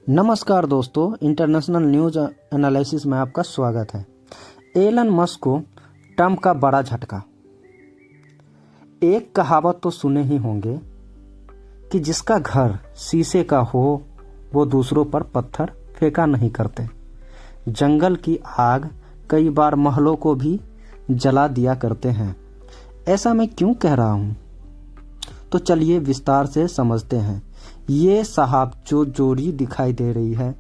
नमस्कार दोस्तों, international news analysis में आपका स्वागत है। एलन मस्क को ट्रंप का बड़ा झटका। एक कहावत तो सुने ही होंगे कि जिसका घर शीशे का हो वो दूसरों पर पत्थर फेंका नहीं करते। जंगल की आग कई बार महलों को भी जला दिया करते हैं। ऐसा मैं क्यों कह रहा हूँ, तो चलिए विस्तार से समझते हैं। ये साहब जो जोड़ी दिखाई दे रही है,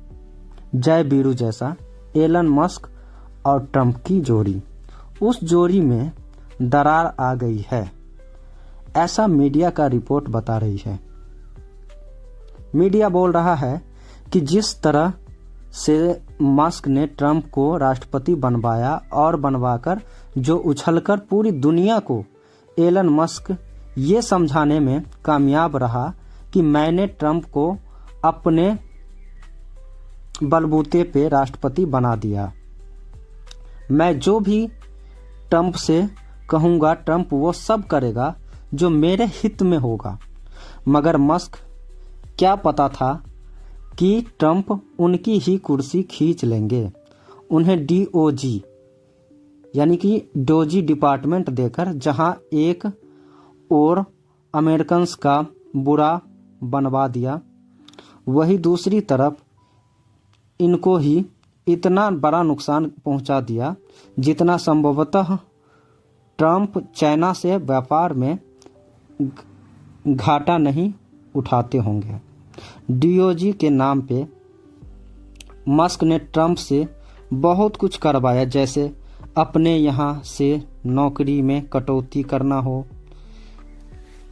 जय बीरू जैसा, एलन मस्क और ट्रंप की जोड़ी, उस जोड़ी में दरार आ गई है, ऐसा मीडिया का रिपोर्ट बता रही है। मीडिया बोल रहा है कि जिस तरह से मस्क ने ट्रंप को राष्ट्रपति बनवाया और बनवाकर जो उछलकर पूरी दुनिया को एलन मस्क ये समझाने में कामयाब रहा कि मैंने ट्रंप को अपने बलबूते पे राष्ट्रपति बना दिया। मैं जो भी ट्रंप से कहूँगा, ट्रंप वो सब करेगा जो मेरे हित में होगा। मगर मस्क क्या पता था कि ट्रंप उनकी ही कुर्सी खींच लेंगे। उन्हें डीओजी यानी कि डोजी डिपार्टमेंट देकर जहां एक और अमेरिकन्स का बुरा बनवा दिया, वही दूसरी तरफ इनको ही इतना बड़ा नुकसान पहुंचा दिया जितना संभवतः ट्रंप चाइना से व्यापार में घाटा नहीं उठाते होंगे। डीओजी के नाम पे मस्क ने ट्रंप से बहुत कुछ करवाया, जैसे अपने यहाँ से नौकरी में कटौती करना हो,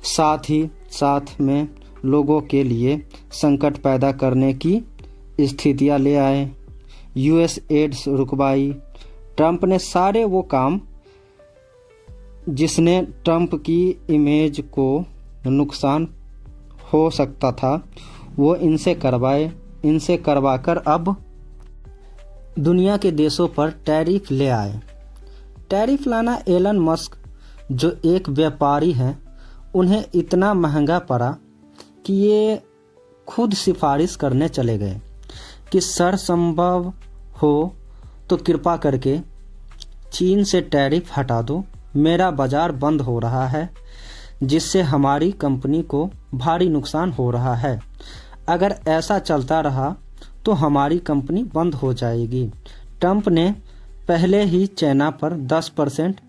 साथ ही साथ में लोगों के लिए संकट पैदा करने की स्थितियां ले आए, यूएस एड्स रुकवाई। ट्रंप ने सारे वो काम जिसने ट्रंप की इमेज को नुकसान हो सकता था, वो इनसे करवाए। इनसे करवाकर अब दुनिया के देशों पर टैरिफ ले आए। टैरिफ लाना एलन मस्क जो एक व्यापारी हैं, उन्हें इतना महंगा पड़ा कि ये खुद सिफारिश करने चले गए कि सर संभव हो तो कृपा करके चीन से टैरिफ हटा दो, मेरा बाजार बंद हो रहा है, जिससे हमारी कंपनी को भारी नुकसान हो रहा है। अगर ऐसा चलता रहा तो हमारी कंपनी बंद हो जाएगी। ट्रंप ने पहले ही चाइना पर 10%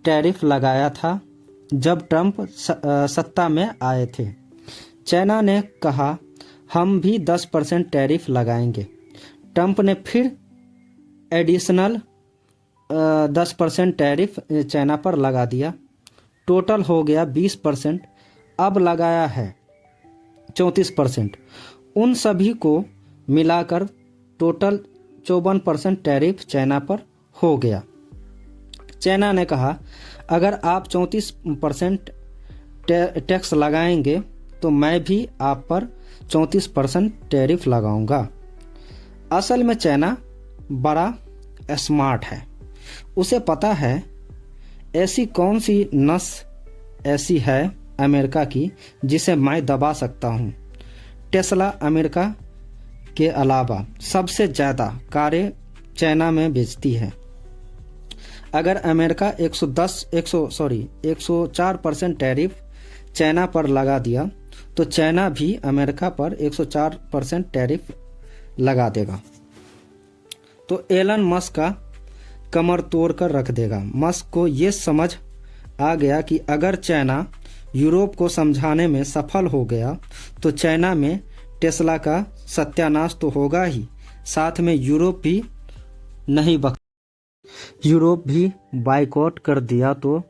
टैरिफ लगाया था जब ट्रंप सत्ता में आए थे। चाइना ने कहा हम भी 10% टैरिफ लगाएंगे। ट्रंप ने फिर एडिशनल 10% टैरिफ चाइना पर लगा दिया। टोटल हो गया 20%। अब लगाया है 34%। उन सभी को मिलाकर टोटल 54% टैरिफ चाइना पर हो गया। चाइना ने कहा अगर आप 34% टैक्स लगाएंगे तो मैं भी आप पर 34% टैरिफ लगाऊंगा। असल में चाइना बड़ा स्मार्ट है। उसे पता है ऐसी कौन सी नस ऐसी है अमेरिका की जिसे मैं दबा सकता हूं। टेस्ला अमेरिका के अलावा सबसे ज़्यादा कारें चाइना में बेचती है। अगर अमेरिका 104% टैरिफ चाइना पर लगा दिया तो चाइना भी अमेरिका पर 104% टैरिफ लगा देगा, तो एलन मस्क का कमर तोड़ कर रख देगा। मस्क को ये समझ आ गया कि अगर चाइना यूरोप को समझाने में सफल हो गया तो चाइना में टेस्ला का सत्यानाश तो होगा ही, साथ में यूरोप भी बाइकआउट कर दिया तो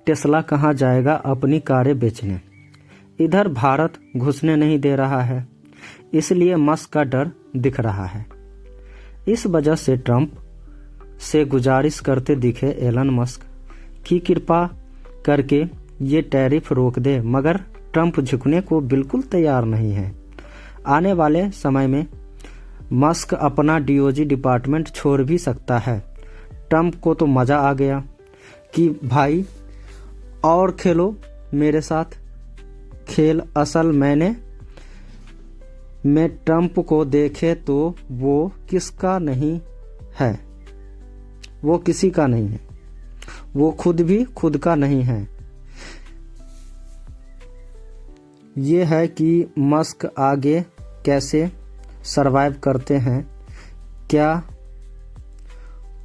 टेस्ला कहाँ जाएगा अपनी कारें बेचने। इधर भारत घुसने नहीं दे रहा है, इसलिए मस्क का डर दिख रहा है। इस वजह से ट्रंप से गुजारिश करते दिखे एलन मस्क कि कृपा करके ये टैरिफ रोक दे, मगर ट्रंप झुकने को बिल्कुल तैयार नहीं है। आने वाले समय में मस्क अपना डीओजी डिपार्टमेंट छोड़ भी सकता है। ट्रंप को तो मज़ा आ गया कि भाई और खेलो मेरे साथ खेल। असल मैंने में ट्रंप को देखे तो वो किसका नहीं है, वो किसी का नहीं है, वो खुद भी खुद का नहीं है। ये है कि मस्क आगे कैसे सरवाइव करते हैं, क्या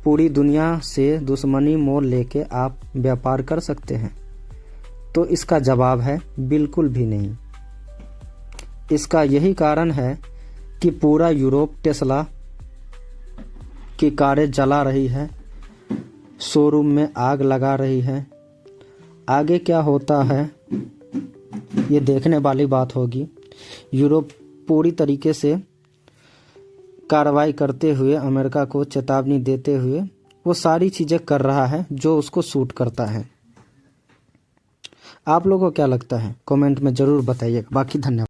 पूरी दुनिया से दुश्मनी मोल लेके आप व्यापार कर सकते हैं? तो इसका जवाब है बिल्कुल भी नहीं। इसका यही कारण है कि पूरा यूरोप टेस्ला की कारें जला रही है, शोरूम में आग लगा रही है। आगे क्या होता है ये देखने वाली बात होगी। यूरोप पूरी तरीके से कार्रवाई करते हुए, अमेरिका को चेतावनी देते हुए वो सारी चीज़ें कर रहा है जो उसको सूट करता है। आप लोगों को क्या लगता है कमेंट में ज़रूर बताइएगा। बाकी धन्यवाद।